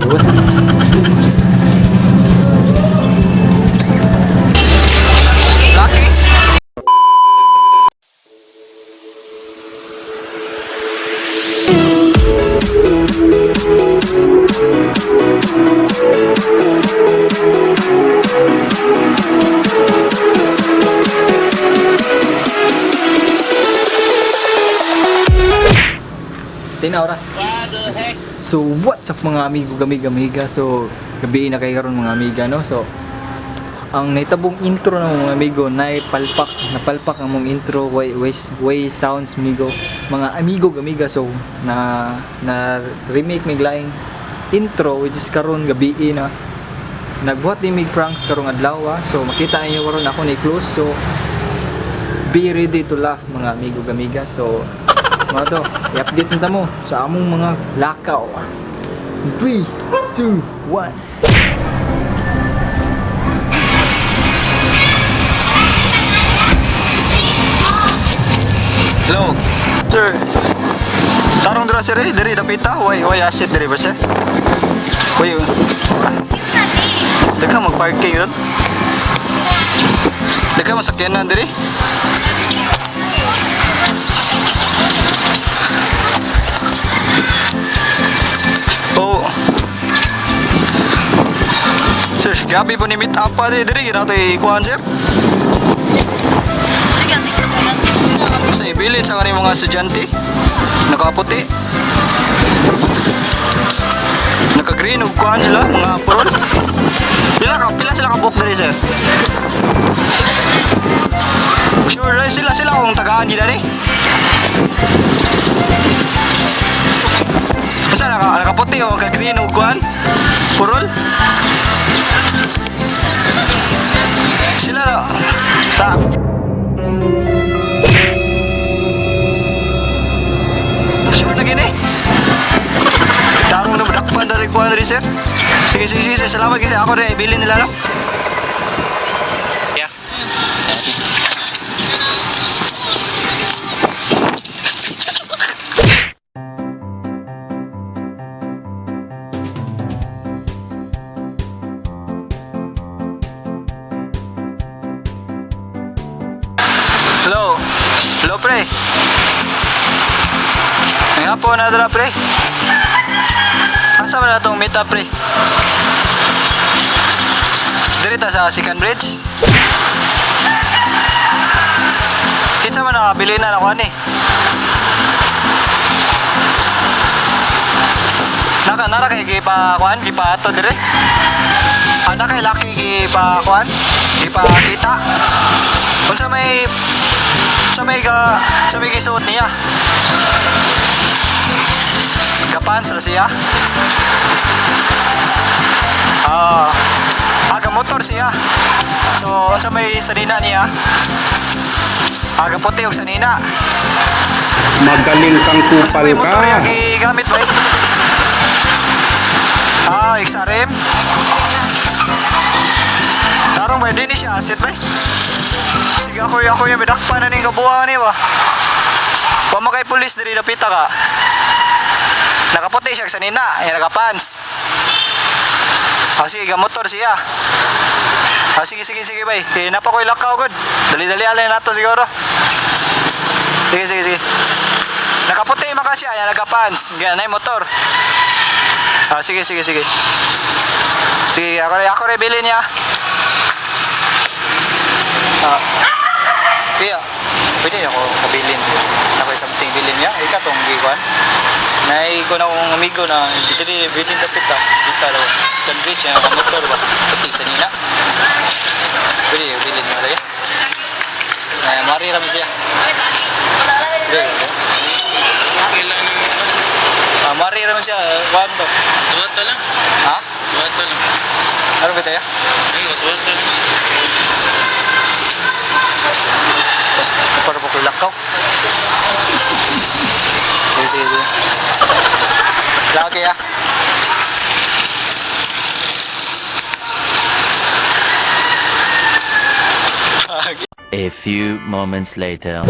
Lucky. Tinaw ra. So what's up mga amigo, amiga. So gabi na kay karon mga amiga no. So ang naitabong intro ng mga amigo napalpak ang mong intro way sounds amigo. Mga amigo amiga, so na remake mig laing intro which is karon gabi na nagbuhat ni mig pranks karong adlaw. So makita niyo karon ako ni close, so be ready to laugh mga amigo amiga. So mga to, i-update nita mo sa among mga lakaw. 3, 2, 1. Hello, sir. Tarong dira sir, diri dapita. Why asset diri ba sir? Why? Teka mag-parking yun. Teka masakyanan diri. Oh. Sir, gabi po ni meet up pa diri gina to ikuan sir. Sa ibilin sa kanil mga estudyante nakaputi, naka-green ug kuan sila mga apron. Pila sila ka book diri sir? Sure sila kung tagaan gid ani. Basta nakaputi o naka-green ug kuan purol. Sila ta tarong na badakpan dati kuha na rin sir. Sige sir, salamat kasi ako rin ibilin nila no. Yeah. Hello pre. Nga po na dala pre. Asa man na itong meet up pre? Dirita sa Second Bridge? Kinsa man nakabili na ako ani? Nara kay gipa kuan, gipa ato dire? Ana kay laki gipa kuan, gipa kita. Unsa may gisuot niya? Kapans na siya. Aga motor siya. So unsa may sanina niya? Aga puti og sanina. Magaling kang kupal May motor ka. yang gigamit ba? XRM. Tarong ba din siya asset ba? Sige ako yung bidakpan na ning kabuang ni ba? Wa makay pulis diri dapita ka. Nakaputi siya sa nina, ay nakapants. Sige, motor siya. Sige bay. Kaya napa ko ilakaw gud. Dali-dali alay nato siguro. Sige. Nakaputi maka siya, ay nakapants. Ganay motor. Sige. Sige, ako rin bilhin niya. Kaya, pwede ako kabilin. Ako something bilhin niya. Ika tong giwan. Nay ko na akong amigo na dili bilhin dapit ta. Dita daw. Second Bridge ang motor ba. Puti sa nina. Pwede bilhin niya lagi. Mari ram siya. Mari ram siya. Kuan ba? Tuwato lang. Ha? Tuwato lang. Ano ba tayo? Ay, tuwato lang. Para po ko lakaw. Sige. Lagi ya. A few moments later.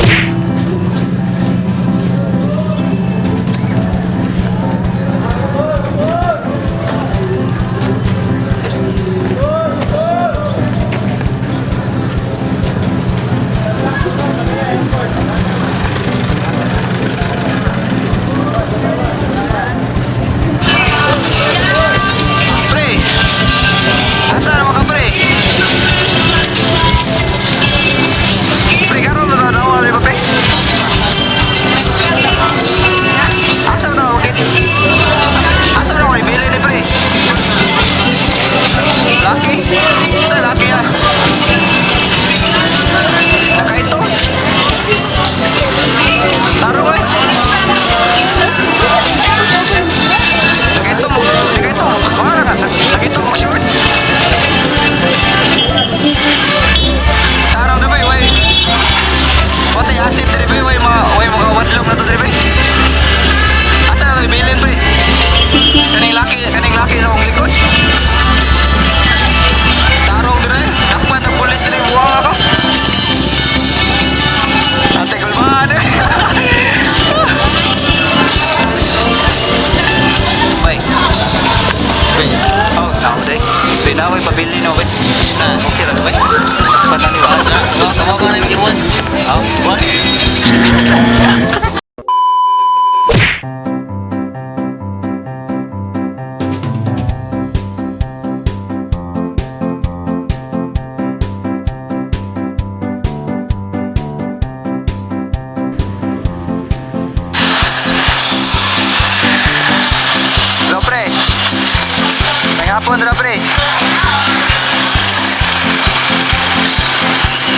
hapon ra pre.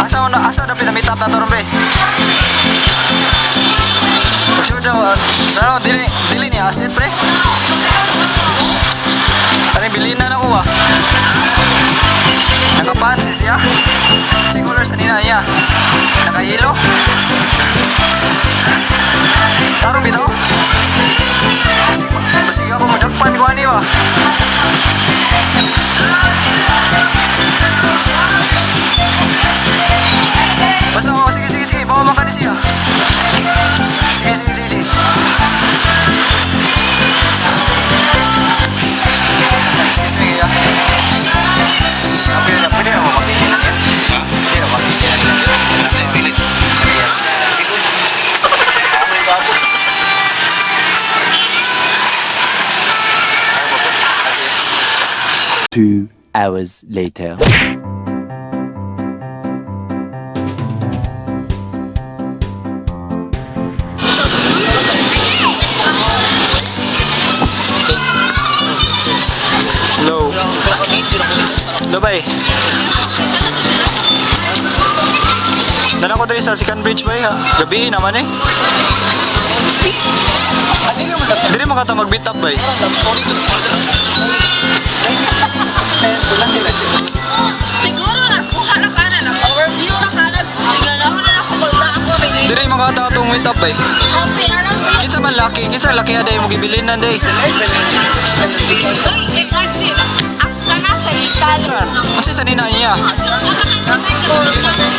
Asa na pinamit up na to pre? Sure daw, dili ni asset pre. Ano bilinan ako ba? Nakapansis ya. Si color sa nina niya. Nakahilo. Tarong bitaw. Basig ako madagpan ko ani ba? Basta ako, sige, bawa makan ni siya. Sige. Sige ya. Pwede na ako magpilinan yan. Pwede na ako magpilinan yan. Nasa yung pilit. Ay, bago. 2 hours later. Hello. Hello, bay. Dala ko dali sa second bridge, bay, ha? Gabi naman eh. Dili mo ka mag-beat up, bay. Siguro nakuha na ka na, nag-overview na ka na, bigyan ako na nakabagda ako. Dili mo ka itong meet up, bay. Okay, alam mo. Kinsa man laki aday mo gibilinan day. Uy, actually, ako ka na sa lital. Saan? Kasi sa nina niya.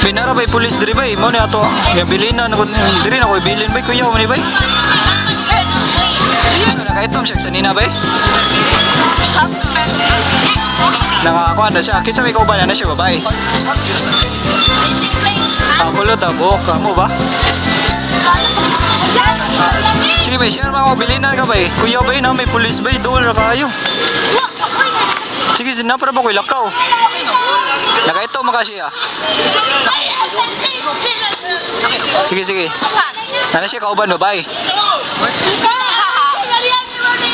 Binara bay pulis diri bay. Mo ni ato gibilinan ako diri na ko ibilin bay kuya mo ni bay. Sa nakaitom siya sa nina bay. Nakakuha na siya. Kinsa may kauban na siya babae. Kulot buhok ka mo ba? Sige bay, share mga bilinan ka bay. Kuya bay na may pulis bay, doon na kayo. Sige, sinapra ba ko ilakaw? Laka ito makasya. Sige. Nana siya kauban babae.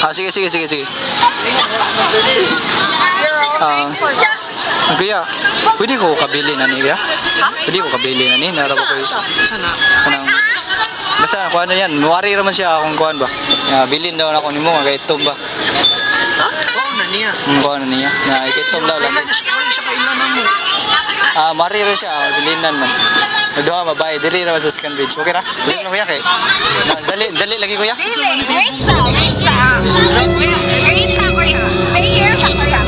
Sige. Kuya, pwede ko kabili na niya? Pwede ko kabili na niya? Narap ko sana. Basta kuha na yan. Nuwari raman siya kung kuhaan ba. Bilin daw na ako ni mo, kaitom ba? Oo na niya. Kuha na niya. Kaitom daw lang. Kailan niya siya kailanan mo. Mari rin siya, bilinan man. Nagduha mabahay, dili raman sa second bridge. Okay ra? Dili lang kuya kay. Dali lagi kuya. Dili, wait sa kuya. Stay here sa kuya.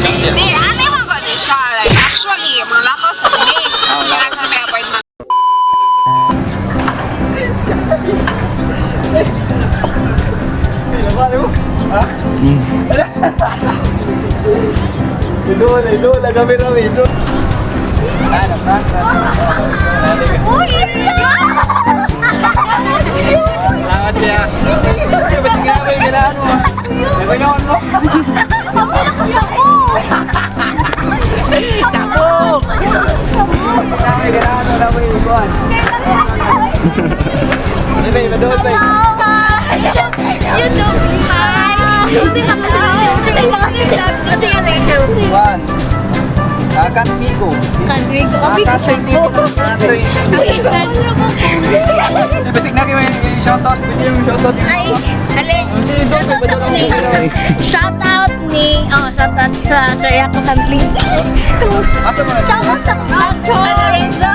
Hindi, ano mo ba din siya? Like, actually, malakaw sa dili. Kailangan sa may appointment. Idol, kamera mo, idol. Uy! Salamat niya. Sige, basta kaya mo yung kailangan mo. Nagpagawan mo. Sabog! Kaya kailangan mo na mo yung ikuan. Ano ba, ibadoon ba? YouTube! Hi! See you later. Juan. Kanmigo. Kanrigo. Si Basik na kayo yung shoutout. Pwede yung shoutout. Ay, alin. Shoutout sa Sir Yako Kantli. Asa mo na? Shoutout sa Kanto. Lorenzo.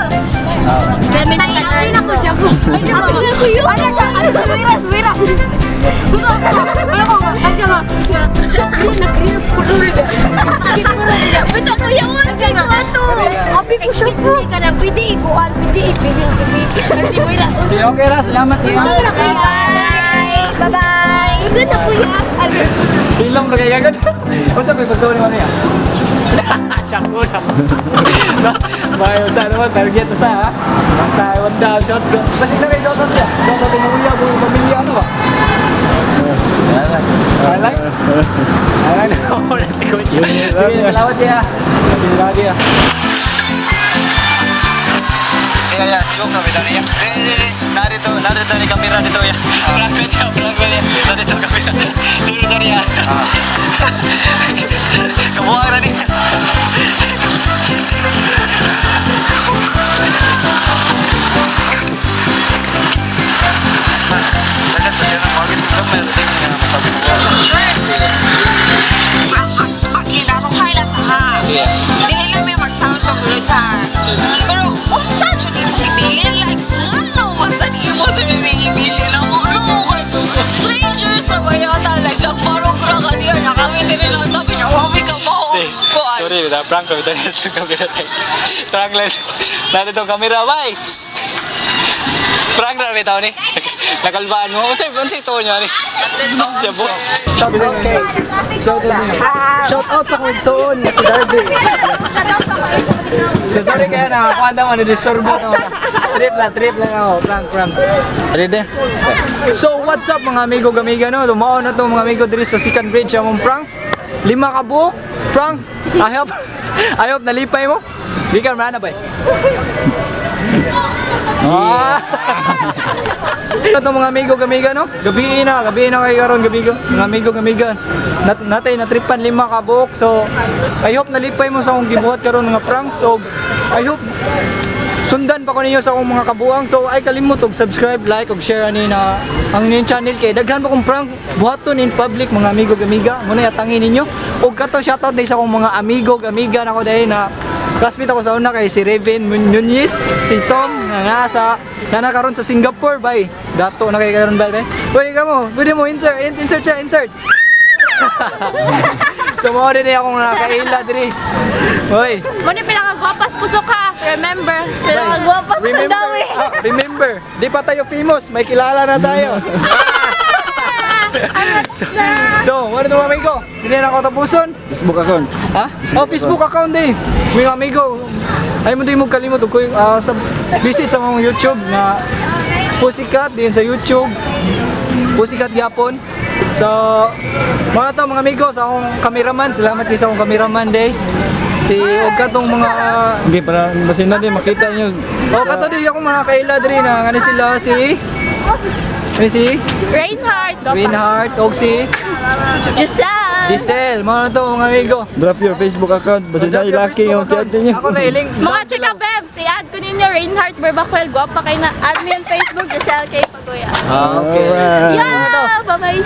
Dami sa kanal. Ay, ako siya po. Ay, ako yun. Ano siya? Wira. Wala ko nga. Ay, siya nga. Siya, nag-green pulul. Ba't ako yun? Abi ko siya po. Pwede ikuan. Pwede. Sige, okay ra. Salamat niya. Bye-bye. Good na kuya. Hilong na kayo agad. Kung sabi, pagkawin mo na yan. Siya po na. Bayo sa naman, target na sa ha. Ang Taiwan down, shot go. Basik na kayo shoutout siya. Shoutout yung uya, kung pamilya ano ba? Alay? Alay na ako na si Kuya. Sige, salamat niya. Salamat niya. Yeah, joke na bitaw niya. Narito ni kamera dito ya. Vlog niya. Narito kamera. Sorry ya. diyan na kami din lang tapi na wami ka mo. Sorry, prank kami tayo sa camera tayo. Prank lang. Nado tong camera, bye. Prank na bitaw ni. Nakalbaan mo. Unsay to niya ni. Siya po. Shout out kay. Shout out sa kong igsoon si Darby. So sorry kaya na kuanda mo na disturbo ko. Trip lang ako. Prank. Ready? So what's up mga amigo gamiga no? Dumao na to mga amigo diri sa second bridge among prank. 5 ka buok. Prank. I hope nalipay mo. Di ka na ba? Ito mga amigo gamiga no? Gabi na kay karon gabigo. Mga amigo gamiga. Natay na tripan 5 ka buok. So I hope nalipay mo sa akong gibuhat karon mga pranks. So I hope sundan pa ko ninyo sa akong mga kabuang. So ay kalimot og subscribe, like ug share ani na ang inyong channel kay daghan pa kong prank buhaton in public mga amigo gamiga. Muna yatangin ninyo. Og kato shoutout dai sa akong mga amigo gamiga nako dai na classmate ako sa una kay si Raven Nunez, si Tom na nakaroon sa Singapore bay. Dato na kay karon bay. Pwede mo insert. So mo din akong nakaila diri. Hoy. Mo ni pinakagwapas puso ka. Remember, pinakagwapas na dawi. Remember, di pa tayo famous, may kilala na tayo. So, ano to mga amigo? Hindi na ako tapuson. Facebook account. Ha? Oh, Facebook account eh. Mga amigo, ay mo di mo kalimot ko sa visit sa mga YouTube na Pussycat din sa YouTube. Pussycat Yapon. So, mga to mga amigo sa akong cameraman, salamat kayo sa akong cameraman day. Si og katong mga Hindi, para basin na din, makita nyo. kato di ako mga kaila diri na ano sila si Reinhardt og si Giselle, mga to mga amigo. Drop your Facebook account, basin na ilaki yung chat ninyo. Ako na iling. Mga chika bebs, i-add ko ninyo Reinhardt Berbacuel. Guwapa kayo na. Add mo yung Facebook, Giselle K. Pagoya. Okay. Alright. Yeah! Bye-bye!